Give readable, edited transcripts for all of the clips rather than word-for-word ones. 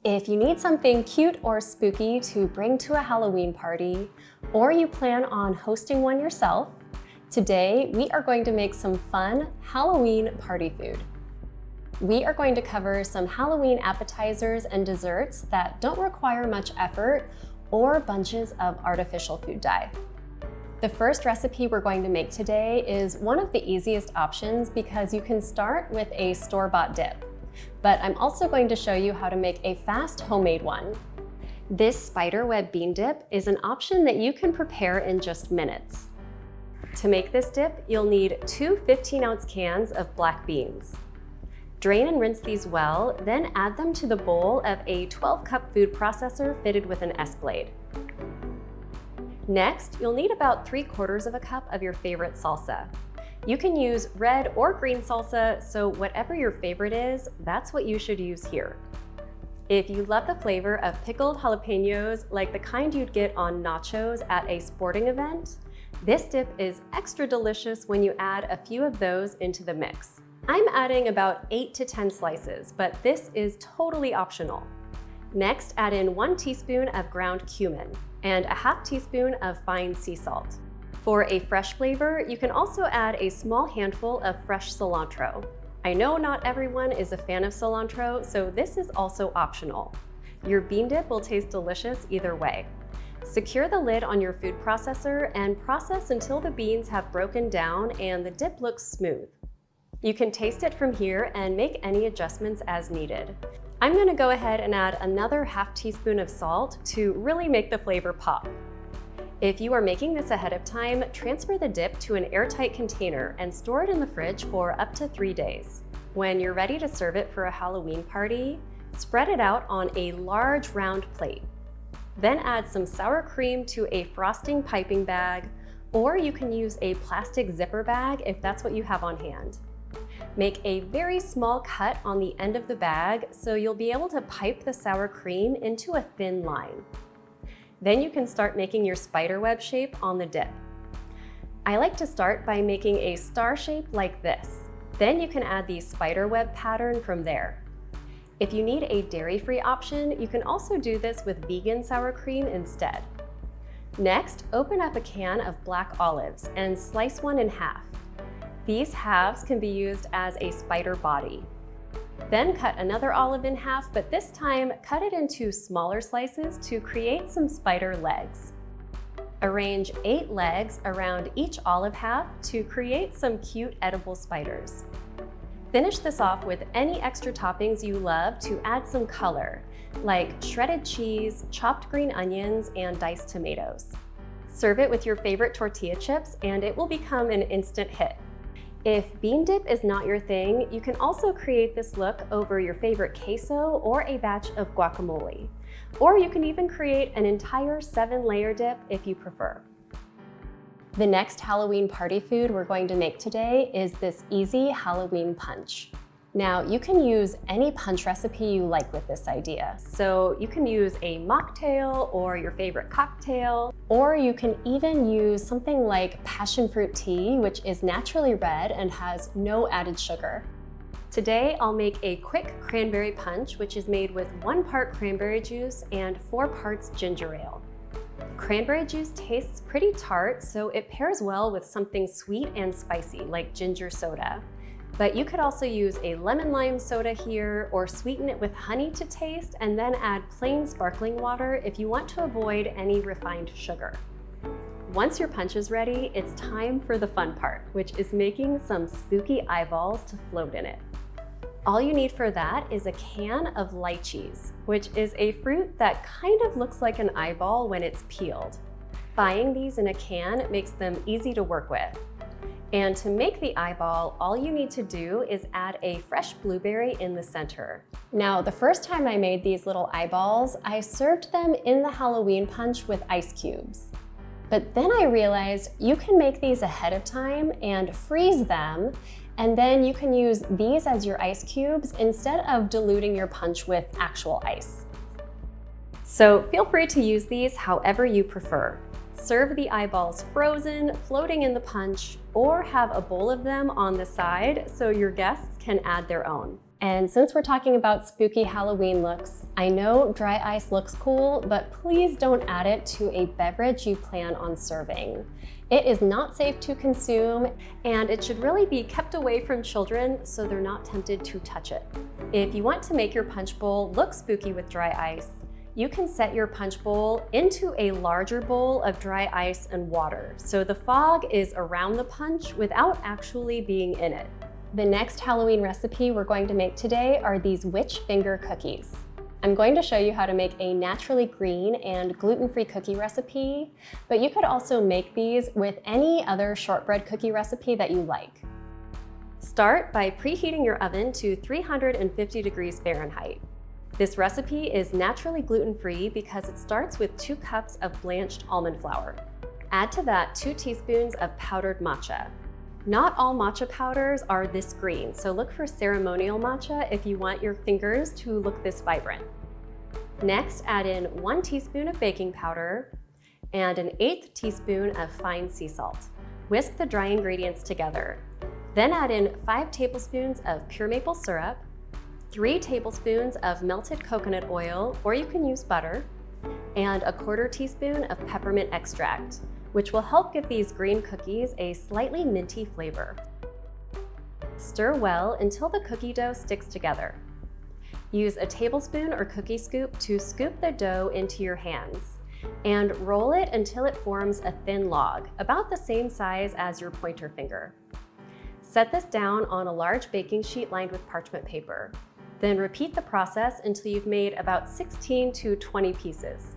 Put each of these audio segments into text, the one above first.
If you need something cute or spooky to bring to a Halloween party, or you plan on hosting one yourself, today we are going to make some fun Halloween party food. We are going to cover some Halloween appetizers and desserts that don't require much effort or bunches of artificial food dye. The first recipe we're going to make today is one of the easiest options because you can start with a store-bought dip. But I'm also going to show you how to make a fast homemade one. This spiderweb bean dip is an option that you can prepare in just minutes. To make this dip, you'll need 2 15-ounce cans of black beans. Drain and rinse these well, then add them to the bowl of a 12-cup food processor fitted with an S-blade. Next, you'll need about 3/4 of a cup of your favorite salsa. You can use red or green salsa, so whatever your favorite is, that's what you should use here. If you love the flavor of pickled jalapenos like the kind you'd get on nachos at a sporting event, this dip is extra delicious when you add a few of those into the mix. I'm adding about 8 to 10 slices, but this is totally optional. Next, add in 1 teaspoon of ground cumin and a 1/2 teaspoon of fine sea salt. For a fresh flavor, you can also add a small handful of fresh cilantro. I know not everyone is a fan of cilantro, so this is also optional. Your bean dip will taste delicious either way. Secure the lid on your food processor and process until the beans have broken down and the dip looks smooth. You can taste it from here and make any adjustments as needed. I'm going to go ahead and add another 1/2 teaspoon of salt to really make the flavor pop. If you are making this ahead of time, transfer the dip to an airtight container and store it in the fridge for up to 3 days. When you're ready to serve it for a Halloween party, spread it out on a large round plate. Then add some sour cream to a frosting piping bag, or you can use a plastic zipper bag if that's what you have on hand. Make a very small cut on the end of the bag so you'll be able to pipe the sour cream into a thin line. Then you can start making your spiderweb shape on the dip. I like to start by making a star shape like this. Then you can add the spiderweb pattern from there. If you need a dairy-free option, you can also do this with vegan sour cream instead. Next, open up a can of black olives and slice one in half. These halves can be used as a spider body. Then cut another olive in half, but this time cut it into smaller slices to create some spider legs. Arrange 8 legs around each olive half to create some cute edible spiders. Finish this off with any extra toppings you love to add some color, like shredded cheese, chopped green onions, and diced tomatoes. Serve it with your favorite tortilla chips and it will become an instant hit. If bean dip is not your thing, you can also create this look over your favorite queso or a batch of guacamole. Or you can even create an entire 7-layer dip if you prefer. The next Halloween party food we're going to make today is this easy Halloween punch. Now, you can use any punch recipe you like with this idea. So you can use a mocktail or your favorite cocktail, or you can even use something like passion fruit tea, which is naturally red and has no added sugar. Today, I'll make a quick cranberry punch, which is made with 1 part cranberry juice and 4 parts ginger ale. Cranberry juice tastes pretty tart, so it pairs well with something sweet and spicy like ginger soda. But you could also use a lemon lime soda here or sweeten it with honey to taste and then add plain sparkling water if you want to avoid any refined sugar. Once your punch is ready, it's time for the fun part, which is making some spooky eyeballs to float in it. All you need for that is a can of lychees, which is a fruit that kind of looks like an eyeball when it's peeled. Buying these in a can makes them easy to work with. And to make the eyeball, all you need to do is add a fresh blueberry in the center. Now, the first time I made these little eyeballs, I served them in the Halloween punch with ice cubes. But then I realized you can make these ahead of time and freeze them, and then you can use these as your ice cubes instead of diluting your punch with actual ice. So feel free to use these however you prefer. Serve the eyeballs frozen, floating in the punch, or have a bowl of them on the side so your guests can add their own. And since we're talking about spooky Halloween looks, I know dry ice looks cool, but please don't add it to a beverage you plan on serving. It is not safe to consume, and it should really be kept away from children so they're not tempted to touch it. If you want to make your punch bowl look spooky with dry ice, you can set your punch bowl into a larger bowl of dry ice and water, so the fog is around the punch without actually being in it. The next Halloween recipe we're going to make today are these witch finger cookies. I'm going to show you how to make a naturally green and gluten-free cookie recipe, but you could also make these with any other shortbread cookie recipe that you like. Start by preheating your oven to 350 degrees Fahrenheit. This recipe is naturally gluten-free because it starts with 2 cups of blanched almond flour. Add to that 2 teaspoons of powdered matcha. Not all matcha powders are this green, so look for ceremonial matcha if you want your fingers to look this vibrant. Next, add in 1 teaspoon of baking powder and an 1/8 teaspoon of fine sea salt. Whisk the dry ingredients together. Then add in 5 tablespoons of pure maple syrup, 3 tablespoons of melted coconut oil, or you can use butter, and 1/4 teaspoon of peppermint extract, which will help give these green cookies a slightly minty flavor. Stir well until the cookie dough sticks together. Use a tablespoon or cookie scoop to scoop the dough into your hands and roll it until it forms a thin log, about the same size as your pointer finger. Set this down on a large baking sheet lined with parchment paper. Then repeat the process until you've made about 16 to 20 pieces.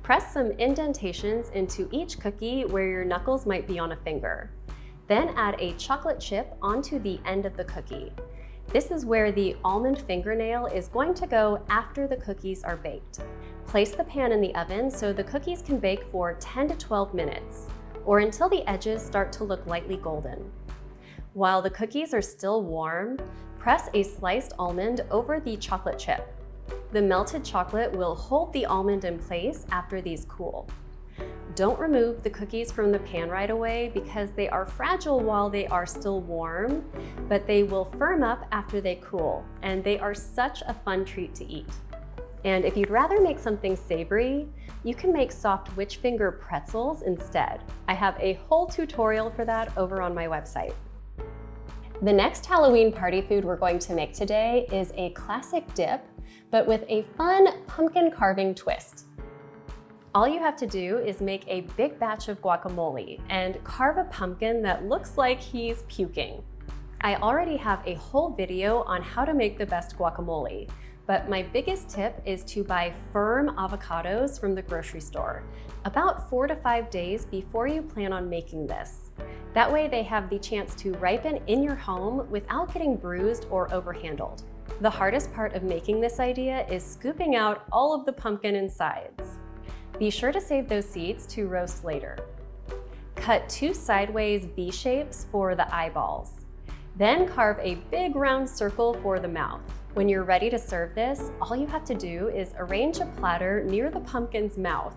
Press some indentations into each cookie where your knuckles might be on a finger. Then add a chocolate chip onto the end of the cookie. This is where the almond fingernail is going to go after the cookies are baked. Place the pan in the oven so the cookies can bake for 10 to 12 minutes, or until the edges start to look lightly golden. While the cookies are still warm, press a sliced almond over the chocolate chip. The melted chocolate will hold the almond in place after these cool. Don't remove the cookies from the pan right away because they are fragile while they are still warm, but they will firm up after they cool, and they are such a fun treat to eat. And if you'd rather make something savory, you can make soft witch finger pretzels instead. I have a whole tutorial for that over on my website. The next Halloween party food we're going to make today is a classic dip, but with a fun pumpkin carving twist. All you have to do is make a big batch of guacamole and carve a pumpkin that looks like he's puking. I already have a whole video on how to make the best guacamole, but my biggest tip is to buy firm avocados from the grocery store, about 4 to 5 days before you plan on making this. That way they have the chance to ripen in your home without getting bruised or overhandled. The hardest part of making this idea is scooping out all of the pumpkin insides. Be sure to save those seeds to roast later. Cut 2 sideways V shapes for the eyeballs. Then carve a big round circle for the mouth. When you're ready to serve this, all you have to do is arrange a platter near the pumpkin's mouth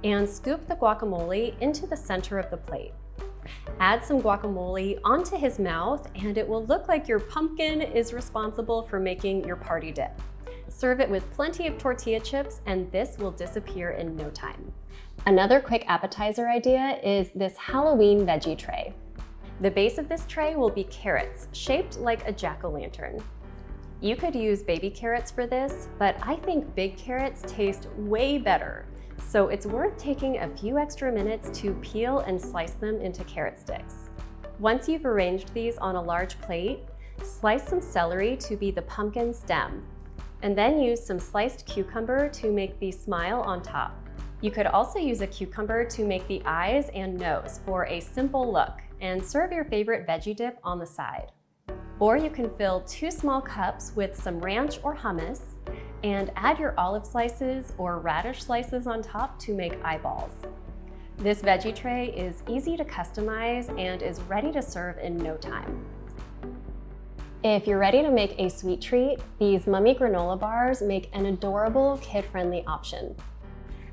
and scoop the guacamole into the center of the plate. Add some guacamole onto his mouth and it will look like your pumpkin is responsible for making your party dip. Serve it with plenty of tortilla chips and this will disappear in no time. Another quick appetizer idea is this Halloween veggie tray. The base of this tray will be carrots shaped like a jack-o'-lantern. You could use baby carrots for this, but I think big carrots taste way better. So it's worth taking a few extra minutes to peel and slice them into carrot sticks. Once you've arranged these on a large plate, slice some celery to be the pumpkin stem, and then use some sliced cucumber to make the smile on top. You could also use a cucumber to make the eyes and nose for a simple look, and serve your favorite veggie dip on the side. Or you can fill 2 small cups with some ranch or hummus, and add your olive slices or radish slices on top to make eyeballs. This veggie tray is easy to customize and is ready to serve in no time. If you're ready to make a sweet treat, these mummy granola bars make an adorable kid-friendly option.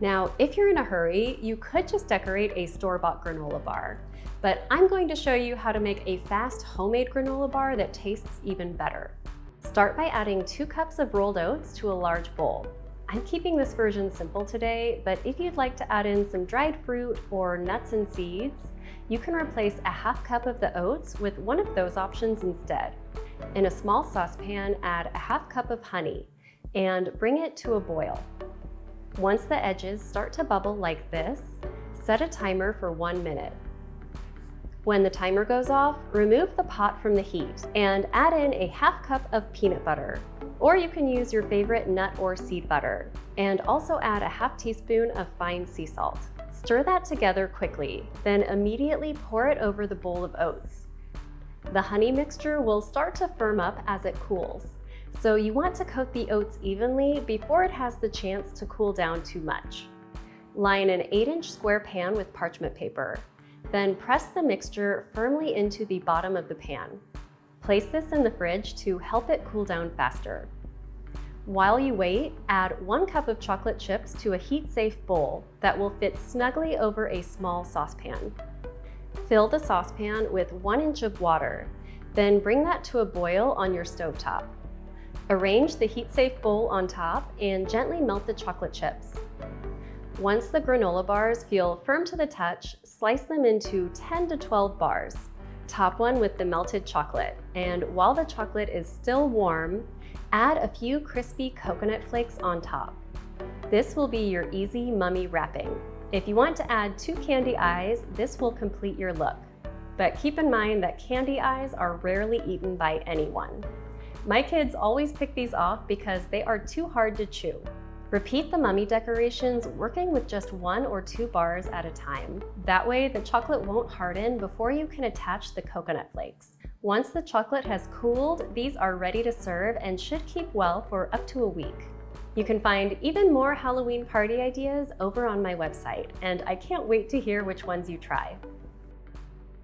Now, if you're in a hurry, you could just decorate a store-bought granola bar, but I'm going to show you how to make a fast homemade granola bar that tastes even better. Start by adding 2 cups of rolled oats to a large bowl. I'm keeping this version simple today, but if you'd like to add in some dried fruit or nuts and seeds, you can replace a half cup of the oats with one of those options instead. In a small saucepan, add a half cup of honey and bring it to a boil. Once the edges start to bubble like this, set a timer for 1 minute. When the timer goes off, remove the pot from the heat and add in a half cup of peanut butter, or you can use your favorite nut or seed butter, and also add a half teaspoon of fine sea salt. Stir that together quickly, then immediately pour it over the bowl of oats. The honey mixture will start to firm up as it cools, so you want to coat the oats evenly before it has the chance to cool down too much. Line an 8-inch square pan with parchment paper. Then press the mixture firmly into the bottom of the pan. Place this in the fridge to help it cool down faster. While you wait, add 1 cup of chocolate chips to a heat-safe bowl that will fit snugly over a small saucepan. Fill the saucepan with 1 inch of water, then bring that to a boil on your stovetop. Arrange the heat-safe bowl on top and gently melt the chocolate chips. Once the granola bars feel firm to the touch, slice them into 10 to 12 bars. Top one with the melted chocolate, and while the chocolate is still warm, add a few crispy coconut flakes on top. This will be your easy mummy wrapping. If you want to add 2 candy eyes, this will complete your look. But keep in mind that candy eyes are rarely eaten by anyone. My kids always pick these off because they are too hard to chew. Repeat the mummy decorations, working with just 1 or 2 bars at a time. That way, the chocolate won't harden before you can attach the coconut flakes. Once the chocolate has cooled, these are ready to serve and should keep well for up to a week. You can find even more Halloween party ideas over on my website, and I can't wait to hear which ones you try.